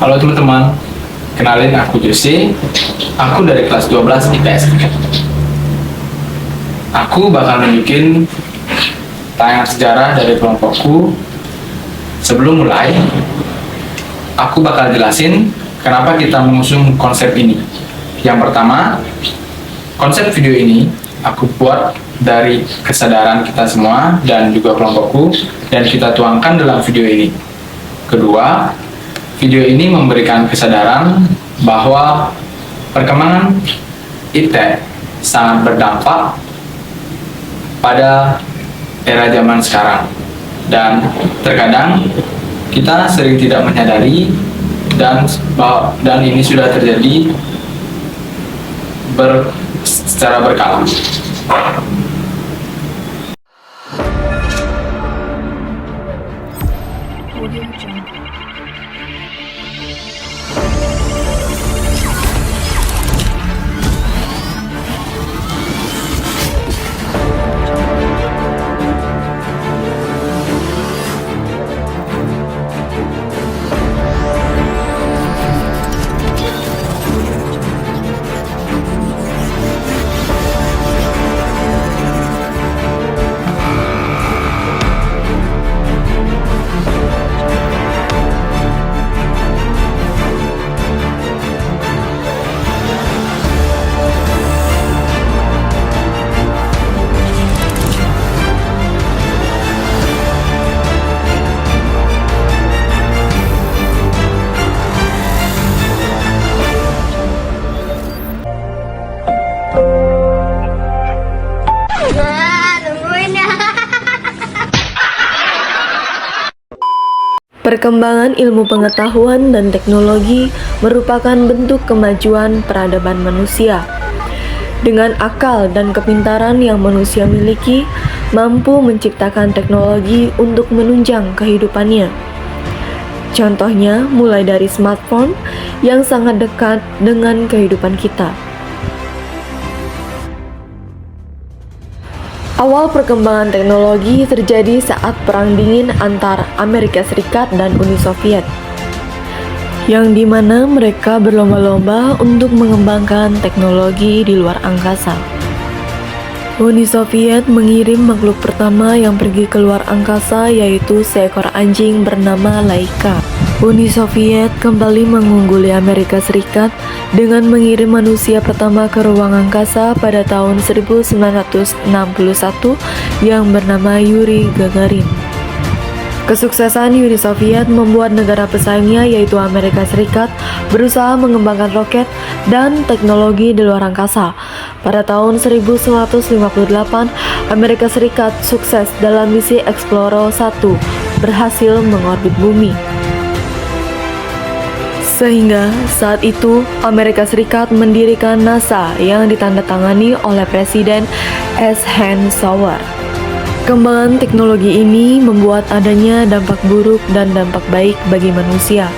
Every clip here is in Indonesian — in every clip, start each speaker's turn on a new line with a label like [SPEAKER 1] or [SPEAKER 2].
[SPEAKER 1] Halo teman-teman, kenalin aku Jose. Aku dari kelas 12 IPS. Aku bakal nunjukin tayangan sejarah dari kelompokku. Sebelum mulai, aku bakal jelasin kenapa kita mengusung konsep ini. Yang pertama, konsep video ini aku buat dari kesadaran kita semua dan juga kelompokku, dan kita tuangkan dalam video ini. Kedua, video ini memberikan kesadaran bahwa perkembangan iptek sangat berdampak pada era zaman sekarang, dan terkadang kita sering tidak menyadari dan ini sudah terjadi secara berkala.
[SPEAKER 2] Perkembangan ilmu pengetahuan dan teknologi merupakan bentuk kemajuan peradaban manusia. Dengan akal dan kepintaran yang manusia miliki, mampu menciptakan teknologi untuk menunjang kehidupannya. Contohnya, mulai dari smartphone yang sangat dekat dengan kehidupan kita. Awal perkembangan teknologi terjadi saat Perang Dingin antara Amerika Serikat dan Uni Soviet, yang dimana mereka berlomba-lomba untuk mengembangkan teknologi di luar angkasa. Uni Soviet mengirim makhluk pertama yang pergi ke luar angkasa, yaitu seekor anjing bernama Laika. Uni Soviet kembali mengungguli Amerika Serikat dengan mengirim manusia pertama ke ruang angkasa pada tahun 1961 yang bernama Yuri Gagarin. Kesuksesan Uni Soviet membuat negara pesaingnya, yaitu Amerika Serikat, berusaha mengembangkan roket dan teknologi di luar angkasa. Pada tahun 1958, Amerika Serikat sukses dalam misi Explorer 1, berhasil mengorbit bumi. Sehingga saat itu Amerika Serikat mendirikan NASA yang ditandatangani oleh Presiden Eisenhower. Kembangan teknologi ini membuat adanya dampak buruk dan dampak baik bagi manusia.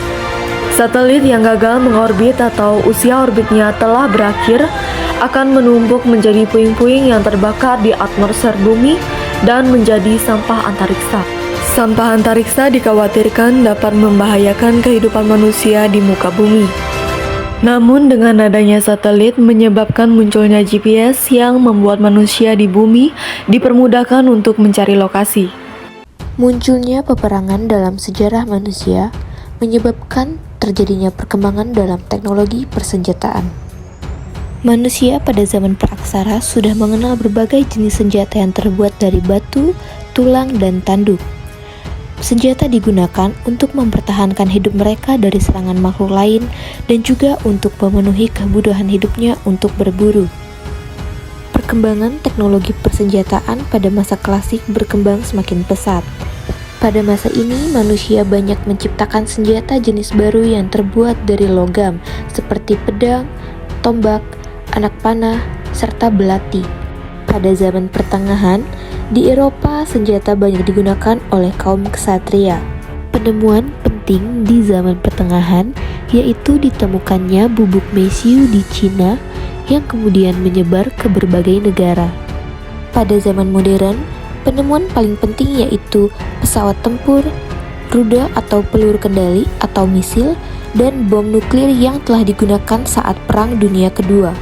[SPEAKER 2] Satelit yang gagal mengorbit atau usia orbitnya telah berakhir akan menumpuk menjadi puing-puing yang terbakar di atmosfer bumi dan menjadi sampah antariksa. Sampah antariksa dikhawatirkan dapat membahayakan kehidupan manusia di muka bumi. Namun dengan adanya satelit menyebabkan munculnya GPS yang membuat manusia di bumi dipermudahkan untuk mencari lokasi.
[SPEAKER 3] Munculnya peperangan dalam sejarah manusia menyebabkan terjadinya perkembangan dalam teknologi persenjataan. Manusia pada zaman praksara sudah mengenal berbagai jenis senjata yang terbuat dari batu, tulang, dan tanduk. Senjata digunakan untuk mempertahankan hidup mereka dari serangan makhluk lain dan juga untuk memenuhi kebutuhan hidupnya untuk berburu. Perkembangan teknologi persenjataan pada masa klasik berkembang semakin pesat. Pada masa ini, manusia banyak menciptakan senjata jenis baru yang terbuat dari logam, seperti pedang, tombak, anak panah, serta belati. Pada zaman pertengahan, di Eropa senjata banyak digunakan oleh kaum ksatria. Penemuan penting di zaman pertengahan yaitu ditemukannya bubuk mesiu di Cina yang kemudian menyebar ke berbagai negara. Pada zaman modern, penemuan paling penting yaitu pesawat tempur, rudal atau peluru kendali atau misil, dan bom nuklir yang telah digunakan saat Perang Dunia Kedua.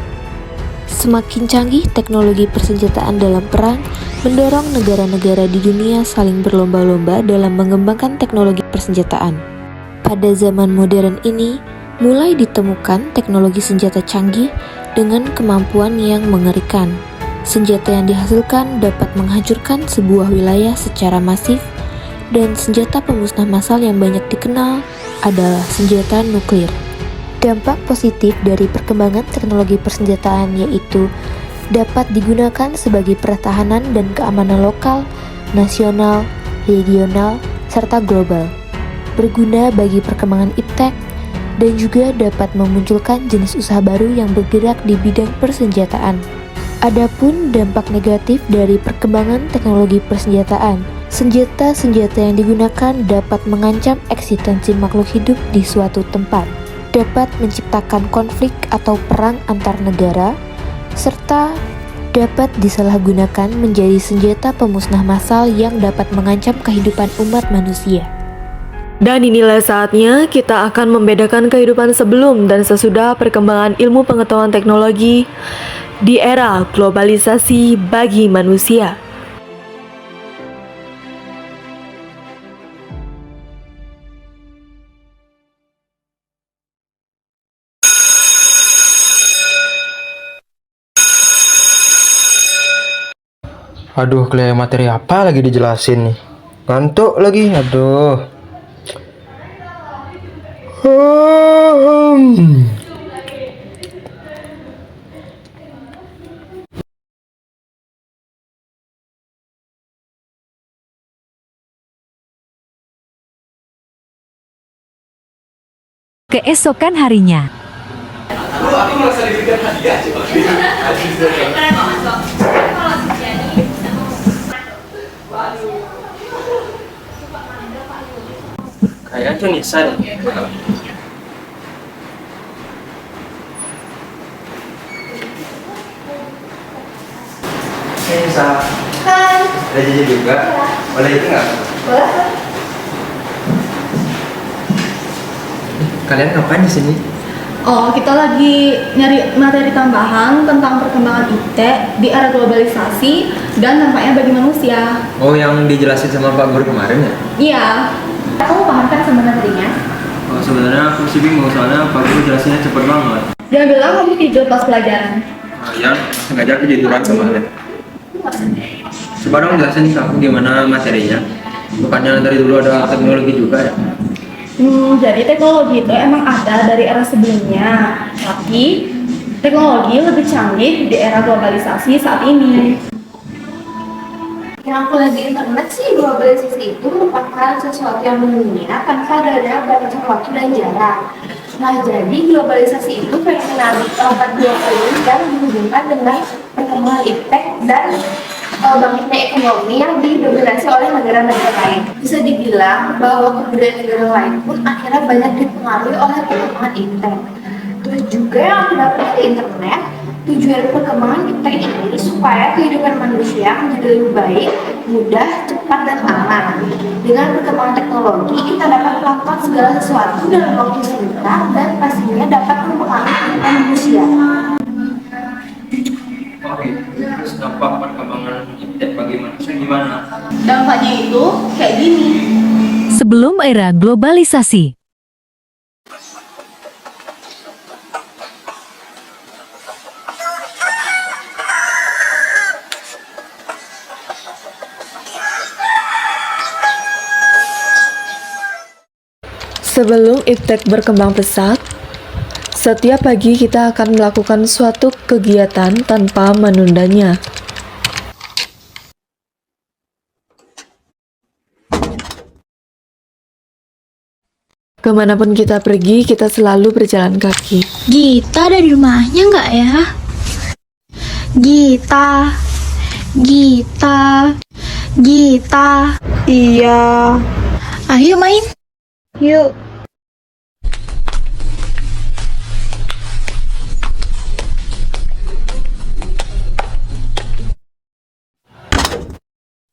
[SPEAKER 3] Semakin canggih teknologi persenjataan dalam perang mendorong negara-negara di dunia saling berlomba-lomba dalam mengembangkan teknologi persenjataan. Pada zaman modern ini, mulai ditemukan teknologi senjata canggih dengan kemampuan yang mengerikan. Senjata yang dihasilkan dapat menghancurkan sebuah wilayah secara masif, dan senjata pemusnah massal yang banyak dikenal adalah senjata nuklir. Dampak positif dari perkembangan teknologi persenjataan yaitu dapat digunakan sebagai pertahanan dan keamanan lokal, nasional, regional, serta global. Berguna bagi perkembangan iptek dan juga dapat memunculkan jenis usaha baru yang bergerak di bidang persenjataan. Adapun dampak negatif dari perkembangan teknologi persenjataan, senjata-senjata yang digunakan dapat mengancam eksistensi makhluk hidup di suatu tempat, dapat menciptakan konflik atau perang antar negara, serta dapat disalahgunakan menjadi senjata pemusnah massal yang dapat mengancam kehidupan umat manusia.
[SPEAKER 2] Dan inilah saatnya kita akan membedakan kehidupan sebelum dan sesudah perkembangan ilmu pengetahuan teknologi di era globalisasi bagi manusia.
[SPEAKER 4] Aduh, kuliah materi apa lagi dijelasin nih? Ngantuk lagi, aduh.
[SPEAKER 5] Keesokan harinya.
[SPEAKER 1] Aku merasa diberikan hadiah.
[SPEAKER 4] Kayaknya tuh Nisa deh. Nisa.
[SPEAKER 6] Hai.
[SPEAKER 4] Ada jajan juga? Boleh itu nggak?
[SPEAKER 6] Boleh.
[SPEAKER 4] Kalian ngapain di sini?
[SPEAKER 6] Oh, kita lagi nyari materi tambahan tentang perkembangan IT di era globalisasi dan dampaknya bagi manusia.
[SPEAKER 4] Oh, yang dijelasin sama Pak Guru kemarin ya?
[SPEAKER 6] Iya. Kamu paham kan sebenarnya?
[SPEAKER 4] Oh, sebenarnya aku sih bingung soalnya Pak Guru jelasinnya cepet banget.
[SPEAKER 6] Dia bilang kamu tidur pas pelajaran.
[SPEAKER 4] Ya, sengaja aku tiduran kemarin. Coba dong jelasin ke aku gimana materinya. Bukannya dari dulu ada teknologi juga ya?
[SPEAKER 6] Jadi teknologi itu emang ada dari era sebelumnya, tapi teknologi lebih canggih di era globalisasi saat ini.
[SPEAKER 7] Yang aku lagi internet sih, globalisasi itu merupakan sesuatu yang mendunia tanpa adanya batasan waktu dan jarak. Nah, jadi globalisasi itu fenomena lompat global dan dihubungkan dengan perkembangan iptek dan bangkitnya ekonomi yang didominasi oleh negara-negara lain. Bisa dibilang bahwa kebudayaan negara lain pun akhirnya banyak dipengaruhi oleh perkembangan iptek. Terus juga yang aku dapat dari internet, tujuan perkembangan iptek ini supaya kehidupan manusia menjadi lebih baik, mudah, cepat, dan aman. Dengan perkembangan teknologi, kita dapat melakukan segala sesuatu dalam waktu singkat dan pastinya dapat mempengaruhi kehidupan manusia.
[SPEAKER 4] Oke, terus dampak perkembangan iptek bagi manusia gimana?
[SPEAKER 6] Dampaknya itu kayak gini.
[SPEAKER 5] Sebelum era globalisasi.
[SPEAKER 2] Sebelum iptek berkembang pesat, setiap pagi kita akan melakukan suatu kegiatan tanpa menundanya. Kemanapun kita pergi, kita selalu berjalan kaki.
[SPEAKER 7] Gita ada di rumahnya nggak ya? Gita,
[SPEAKER 6] Iya.
[SPEAKER 7] ayo main.
[SPEAKER 6] Yuk.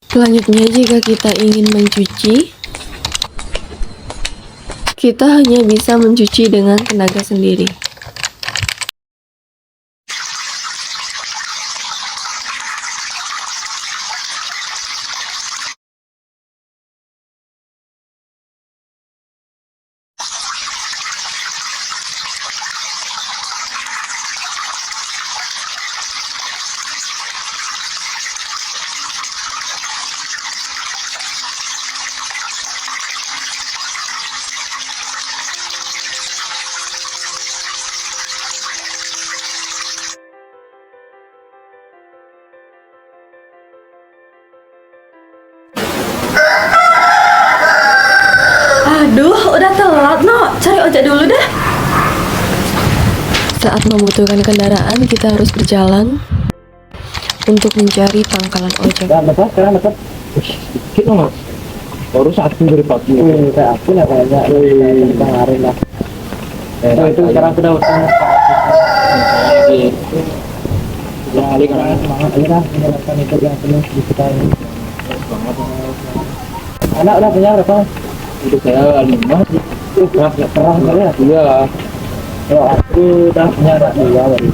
[SPEAKER 2] Selanjutnya, jika kita ingin mencuci, Kita hanya bisa mencuci dengan tenaga sendiri.
[SPEAKER 6] Aduh, udah telat, no. Cari ojek dulu dah.
[SPEAKER 2] Saat membutuhkan kendaraan, kita harus berjalan untuk mencari pangkalan ojek.
[SPEAKER 8] Dapat. Sedikit loh, baru 1 dari 40. Kayak aku lah kayaknya kemarin lah. Itu sekarang sudah kali karena semangat aja lah menjalankan hidup yang penuh di kita ini. Anak udah punya berapa? Hidup saya 5 sih. Perang kali ya? Iya. Oh, aku udah punya anak 2 baru.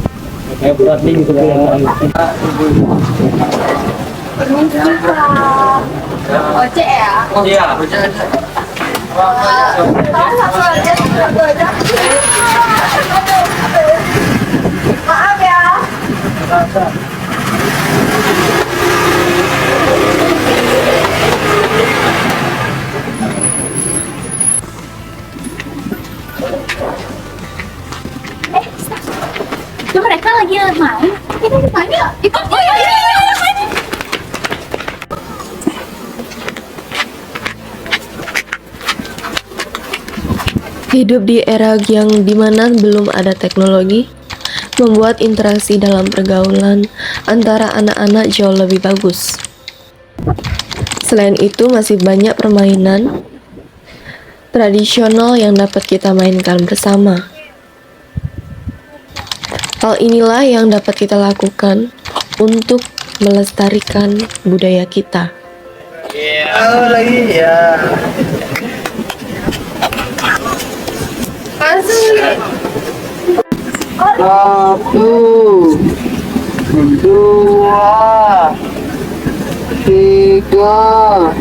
[SPEAKER 8] Kayak berat nih gitu kan.
[SPEAKER 7] Permisi Pak. Ojek ya?
[SPEAKER 4] Iya, ojek.
[SPEAKER 7] Maaf ya. Itu mereka lagi main. Kita main yuk. Ikut yuk.
[SPEAKER 2] Hidup di era yang dimana belum ada teknologi, membuat interaksi dalam pergaulan antara anak-anak jauh lebih bagus. Selain itu, masih banyak permainan tradisional yang dapat kita mainkan bersama. Hal inilah yang dapat kita lakukan untuk melestarikan budaya kita.
[SPEAKER 8] Oh lagi ya. Satu, 2, 3,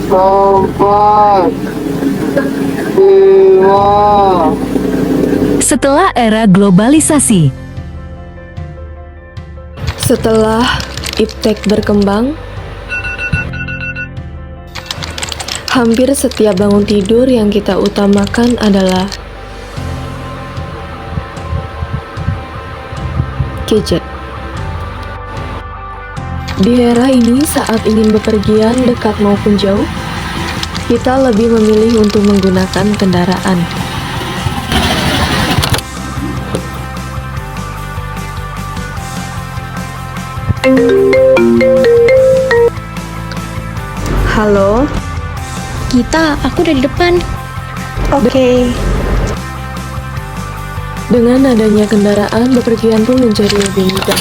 [SPEAKER 8] 4, 5.
[SPEAKER 5] Setelah era globalisasi,
[SPEAKER 2] Setelah iptek berkembang, hampir setiap bangun tidur yang kita utamakan adalah gadget. Di era ini, saat ingin bepergian dekat maupun jauh, kita lebih memilih untuk menggunakan kendaraan. Halo,
[SPEAKER 3] Gita, aku udah di depan.
[SPEAKER 2] oke. Dengan adanya kendaraan, bepergian pun menjadi lebih mudah.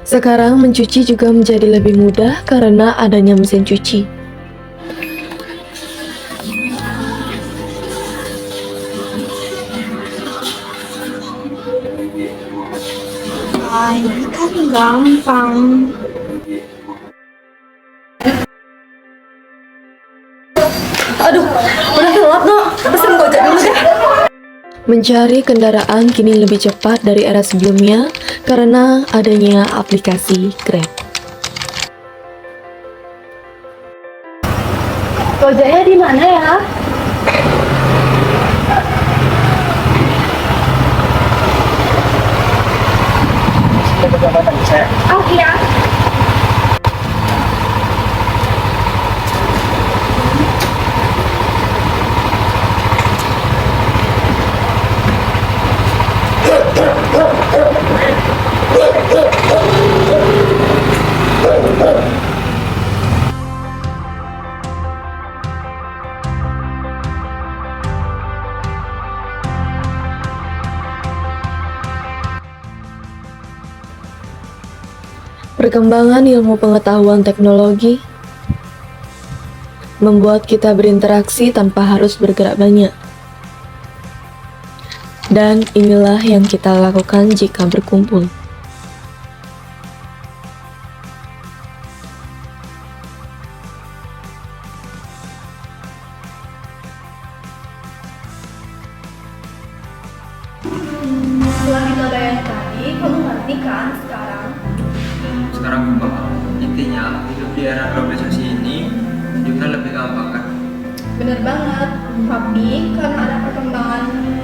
[SPEAKER 2] Sekarang mencuci juga menjadi lebih mudah karena adanya mesin cuci.
[SPEAKER 7] Ini kan gampang.
[SPEAKER 6] Aduh, udah telat, no. Pesen ojek dulu deh.
[SPEAKER 2] Mencari kendaraan kini lebih cepat dari era sebelumnya karena adanya aplikasi Grab.
[SPEAKER 6] Ojeknya di mana ya?
[SPEAKER 7] Oh iya.
[SPEAKER 2] Perkembangan ilmu pengetahuan teknologi membuat kita berinteraksi tanpa harus bergerak banyak. Dan inilah yang kita lakukan jika berkumpul.
[SPEAKER 6] Setelah metode yang tadi, kamu ngerti kan sekarang?
[SPEAKER 4] Sekarang aku paham. Intinya hidup di era globalisasi ini juga lebih gampang kan?
[SPEAKER 6] Bener banget, tapi karena ada perkembangan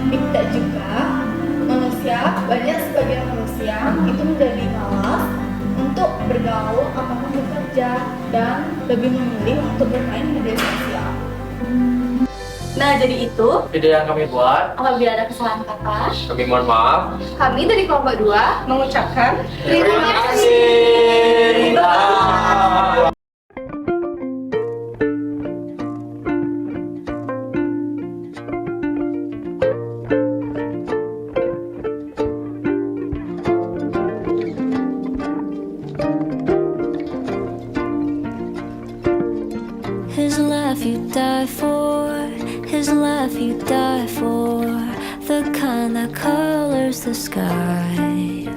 [SPEAKER 6] big tech juga, banyak sebagian manusia itu menjadi malas untuk bergaul apapun bekerja dan lebih memilih untuk bermain media sosial. Nah, jadi itu
[SPEAKER 1] Video yang kami buat,
[SPEAKER 6] apabila ada kesalahan kata,
[SPEAKER 1] kami mohon maaf.
[SPEAKER 6] kami dari kelompok 2 mengucapkan
[SPEAKER 1] Terima kasih.
[SPEAKER 9] His laugh you die for, his laugh you die for, the kind that colors the sky.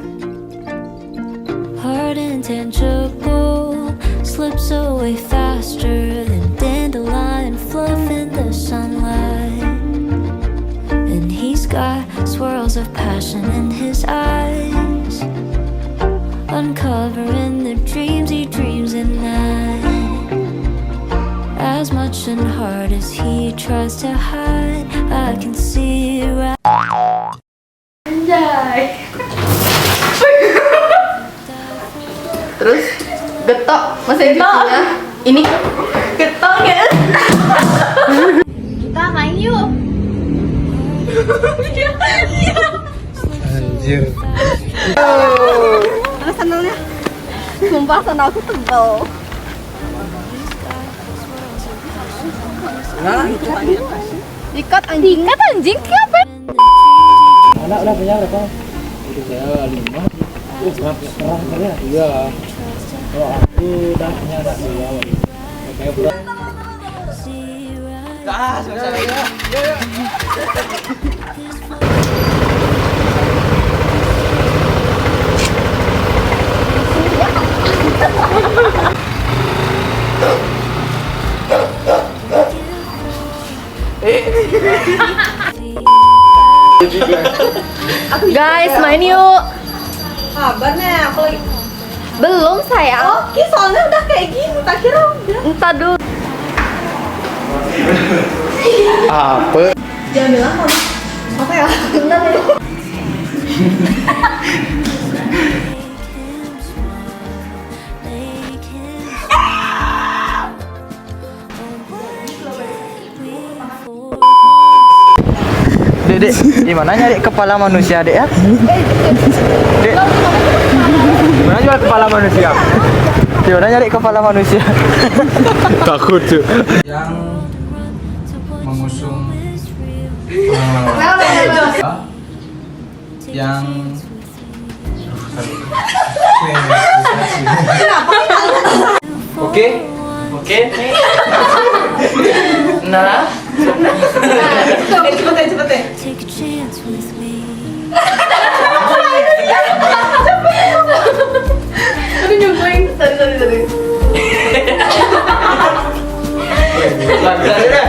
[SPEAKER 9] Hard and tangible, slips away faster than dandelion fluff in the sunlight. And he's got swirls of passion in his eyes, uncovering the dreams he dreams at night. As much and hard as he tries to hide, I can see right.
[SPEAKER 6] anjay. Terus getok masa gitunya. Ini getok ya. Kita main yuk.
[SPEAKER 8] Anjir.
[SPEAKER 6] Mana sandalnya? Sumpah sandalku tebal. Ikat anjing. Ikat anjing kenapa?
[SPEAKER 8] Anak udah punya berapa? Itu saya 5. Terus perang saya 2. Kalau aku udah punya anak 2. Kayak bulan.
[SPEAKER 6] Guys, main yuk. Kabarnya aku lagi belum sayang. Oke, soalnya udah kayak gini. Tak kira udah. Entar dulu.
[SPEAKER 8] Apa?
[SPEAKER 6] Jangan bilang kamu. Apa ya? Bentar dulu.
[SPEAKER 8] Dek, di mana nyari kepala manusia, Dek ya? Dek. Mana jual kepala manusia? Di mana nyari kepala manusia? Takut tuh.
[SPEAKER 1] Yang mengusung yang Oke. Nah,
[SPEAKER 6] Cepet.
[SPEAKER 9] Take a chance with me.
[SPEAKER 6] Aduh nyungguin. Tadi.
[SPEAKER 1] belajar ya.